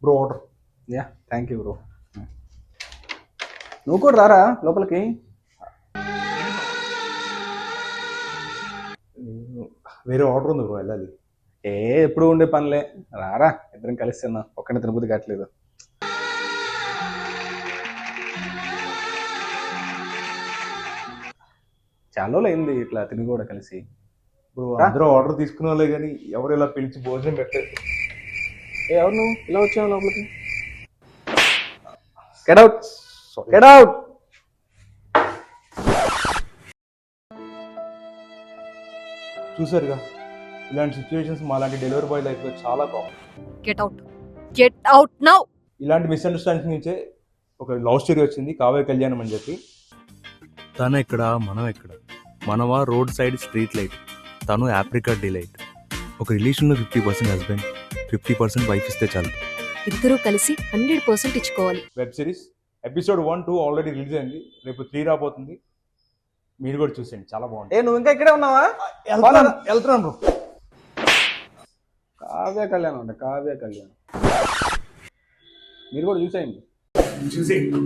Bro order. Yeah thank you bro. నువ్వు కూడా రారా లోపలికి. వేరే ఆర్డర్ ఉంది బ్రో, వెళ్ళాలి. ఎప్పుడు ఉండే పనిలే, రారా ఇద్దరం కలిసి తిన్నాం. ఒక్కడిని తినబుద్ధి కావట్లేదు. చాలా రోజులు అయింది ఇట్లా తిని కూడా కలిసి. బ్రో అందరూ ఆర్డర్ తీసుకునే వాళ్ళే కానీ ఎవరు ఇలా పిలిచి భోజనం పెట్టలేదు. ఎవరు నువ్వు ఇలా వచ్చావు లోపలికి? Get out, get out. చూసారుగా, ఇలాంటి సిచ్యువేషన్స్ మా లాంటి డెలివరీ బాయ్ లైఫ్లో చాలా common. Get out, get out now. ఇలాంటి మిస్అండర్స్టాండింగ్ నుంచే ఒక లవ్ స్టోరీ వచ్చింది, కావ్య కళ్యాణం అని చెప్పి. తను ఎక్కడ, మనం ఎక్కడ? మనవా రోడ్ సైడ్ స్ట్రీట్ లైట్, తను ఆప్రికా డిలైట్. ఒక రిలేషన్లో 50% హస్బెండ్, 50% వైఫ్ ఇస్తే చాలు. ఇద్దరూ కలిసి 100% ఇచ్చుకోవాలి. Web series episode 1, 2 already release అయింది. రేపు 3 రాబోతుంది. మీరు కూడా చూసేయండి, చాలా బాగుంటుంది. నువ్వు ఇంకా ఇక్కడే ఉన్నావా? వెళ్తున్నాను బ్రో. కావ్య కళ్యాణం అంట, కావ్య కళ్యాణం. మీరు కూడా చూసేయండి. చూసేయండి.